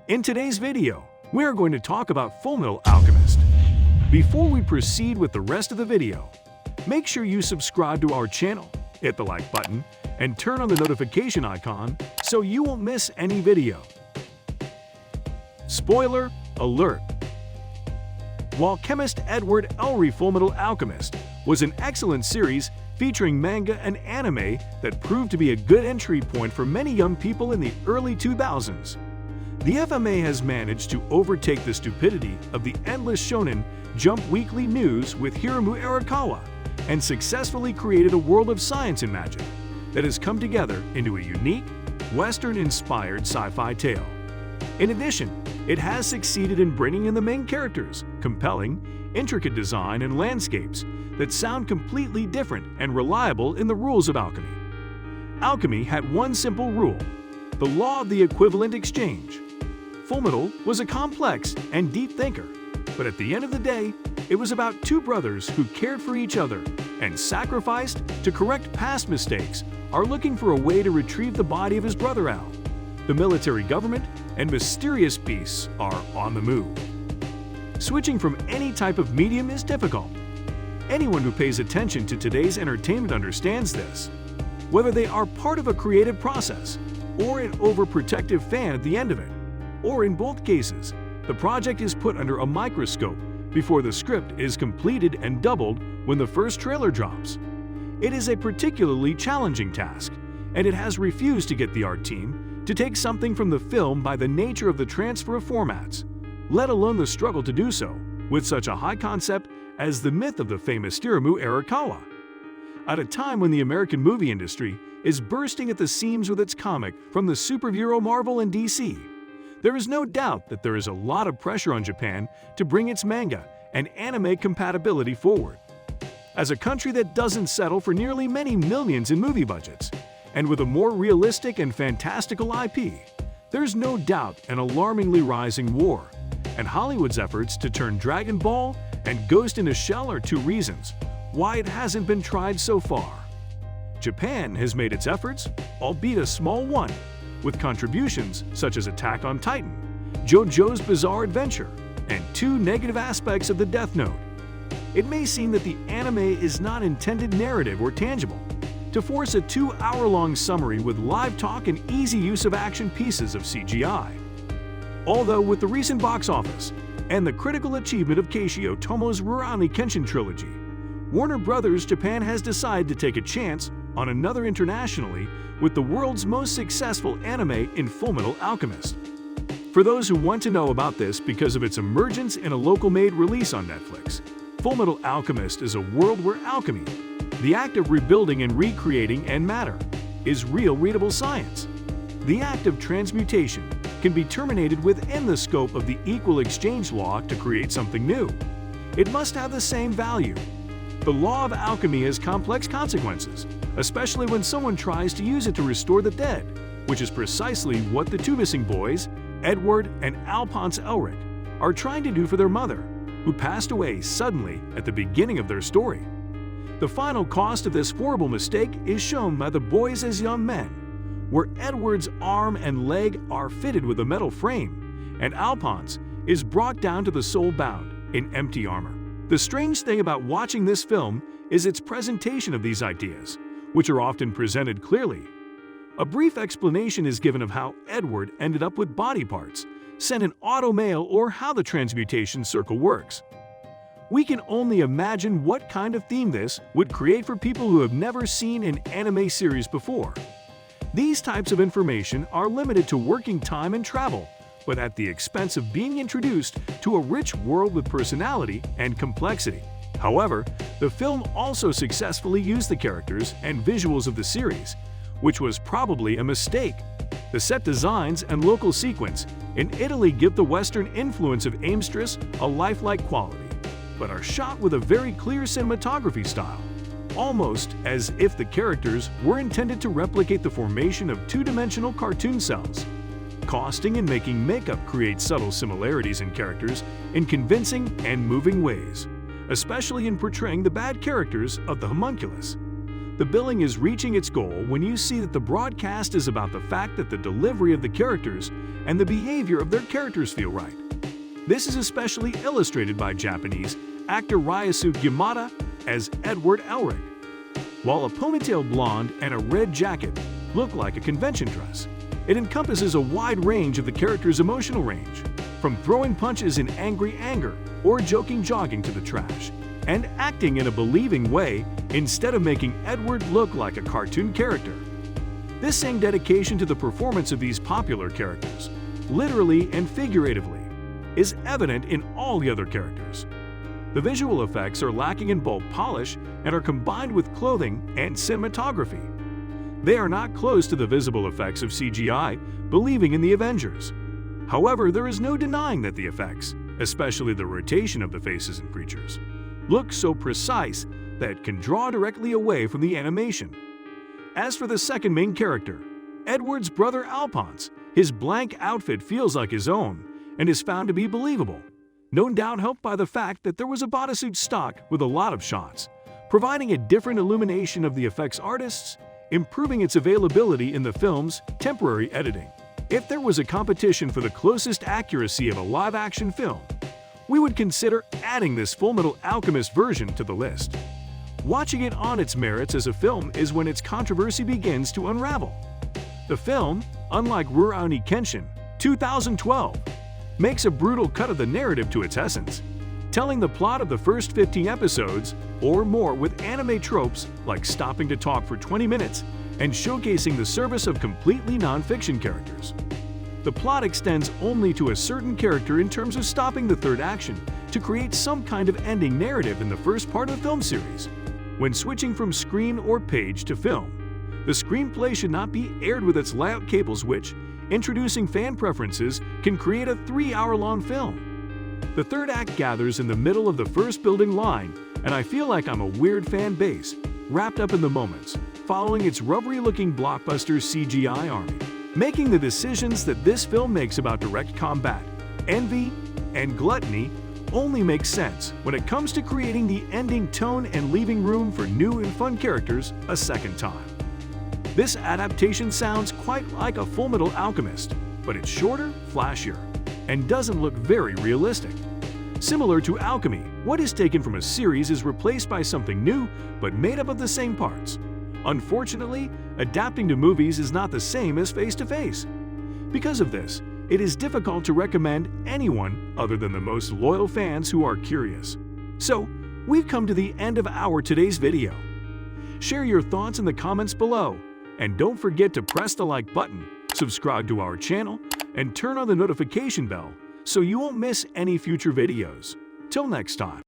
In today's video, we are going to talk about Fullmetal Alchemist. Before we proceed with the rest of the video, make sure you subscribe to our channel, hit the like button, and turn on the notification icon so you won't miss any video. Spoiler alert! While chemist Edward Elric Fullmetal Alchemist was an excellent series featuring manga and anime that proved to be a good entry point for many young people in the early 2000s, the FMA has managed to overtake the stupidity of the endless shonen Jump Weekly News with Hiromu Arakawa and successfully created a world of science and magic that has come together into a unique, Western-inspired sci-fi tale. In addition, it has succeeded in bringing in the main characters, compelling, intricate design and landscapes that sound completely different and reliable in the rules of alchemy. Alchemy had one simple rule: the law of the equivalent exchange. Fullmetal was a complex and deep thinker, but at the end of the day, it was about two brothers who cared for each other and sacrificed to correct past mistakes, are looking for a way to retrieve the body of his brother Al. The military government and mysterious beasts are on the move. Switching from any type of medium is difficult. Anyone who pays attention to today's entertainment understands this. Whether they are part of a creative process or an overprotective fan at the end of it, or in both cases, the project is put under a microscope before the script is completed and doubled when the first trailer drops. It is a particularly challenging task, and it has refused to get the art team to take something from the film by the nature of the transfer of formats, let alone the struggle to do so with such a high concept as the myth of the famous Hiromu Arakawa. At a time when the American movie industry is bursting at the seams with its comic from the superhero Marvel and DC, there is no doubt that there is a lot of pressure on Japan to bring its manga and anime compatibility forward. As a country that doesn't settle for nearly many millions in movie budgets, and with a more realistic and fantastical IP, there's no doubt an alarmingly rising war, and Hollywood's efforts to turn Dragon Ball and Ghost in a Shell are two reasons why it hasn't been tried so far. Japan has made its efforts, albeit a small one, with contributions such as Attack on Titan, JoJo's Bizarre Adventure, and two negative aspects of the Death Note. It may seem that the anime is not intended narrative or tangible, to force a 2-hour-long summary with live talk and easy use of action pieces of CGI. Although with the recent box office and the critical achievement of Keishio Tomo's Rurouni Kenshin trilogy, Warner Bros. Japan has decided to take a chance on another internationally with the world's most successful anime in Fullmetal Alchemist. For those who want to know about this because of its emergence in a local-made release on Netflix, Fullmetal Alchemist is a world where alchemy, the act of rebuilding and recreating and matter, is real readable science. The act of transmutation can be terminated within the scope of the equal exchange law to create something new. It must have the same value. The law of alchemy has complex consequences, especially when someone tries to use it to restore the dead, which is precisely what the two missing boys, Edward and Alphonse Elric, are trying to do for their mother, who passed away suddenly at the beginning of their story. The final cost of this horrible mistake is shown by the boys as young men, where Edward's arm and leg are fitted with a metal frame, and Alphonse is brought down to the soul bound in empty armor. The strange thing about watching this film is its presentation of these ideas, which are often presented clearly. A brief explanation is given of how Edward ended up with body parts, sent in auto mail, or how the transmutation circle works. We can only imagine what kind of theme this would create for people who have never seen an anime series before. These types of information are limited to working time and travel, but at the expense of being introduced to a rich world with personality and complexity. However, the film also successfully used the characters and visuals of the series, which was probably a mistake. The set designs and local sequence in Italy give the Western influence of Amstress a lifelike quality, but are shot with a very clear cinematography style, almost as if the characters were intended to replicate the formation of two-dimensional cartoon cells. Costing and making makeup create subtle similarities in characters in convincing and moving ways, especially in portraying the bad characters of the homunculus. The billing is reaching its goal when you see that the broadcast is about the fact that the delivery of the characters and the behavior of their characters feel right. This is especially illustrated by Japanese actor Ryosuke Yamada as Edward Elric. While a ponytail blonde and a red jacket look like a convention dress, it encompasses a wide range of the character's emotional range, from throwing punches in angry anger or joking jogging to the trash, and acting in a believing way instead of making Edward look like a cartoon character. This same dedication to the performance of these popular characters, literally and figuratively, is evident in all the other characters. The visual effects are lacking in bold polish and are combined with clothing and cinematography. They are not close to the visible effects of CGI, believing in the Avengers. However, there is no denying that the effects, especially the rotation of the faces and creatures, look so precise that it can draw directly away from the animation. As for the second main character, Edward's brother Alphonse, his blank outfit feels like his own and is found to be believable, no doubt helped by the fact that there was a bodysuit stock with a lot of shots, providing a different illumination of the effects artists, improving its availability in the film's temporary editing. If there was a competition for the closest accuracy of a live-action film, we would consider adding this Fullmetal Alchemist version to the list. Watching it on its merits as a film is when its controversy begins to unravel. The film, unlike Rurouni Kenshin, 2012, makes a brutal cut of the narrative to its essence, telling the plot of the first 15 episodes or more with anime tropes like stopping to talk for 20 minutes and showcasing the service of completely non-fiction characters. The plot extends only to a certain character in terms of stopping the third action to create some kind of ending narrative in the first part of the film series. When switching from screen or page to film, the screenplay should not be aired with its layout cables which, introducing fan preferences, can create a 3-hour-long film. The third act gathers in the middle of the first building line, and I feel like I'm a weird fan base, wrapped up in the moments, following its rubbery-looking blockbuster CGI army. Making the decisions that this film makes about direct combat, envy, and gluttony only makes sense when it comes to creating the ending tone and leaving room for new and fun characters a second time. This adaptation sounds quite like a Fullmetal Alchemist, but it's shorter, flashier, and doesn't look very realistic. Similar to Alchemy, what is taken from a series is replaced by something new but made up of the same parts. Unfortunately, adapting to movies is not the same as face-to-face. Because of this, it is difficult to recommend anyone other than the most loyal fans who are curious. So, we've come to the end of our today's video. Share your thoughts in the comments below, and don't forget to press the like button, subscribe to our channel, and turn on the notification bell so you won't miss any future videos. Till next time.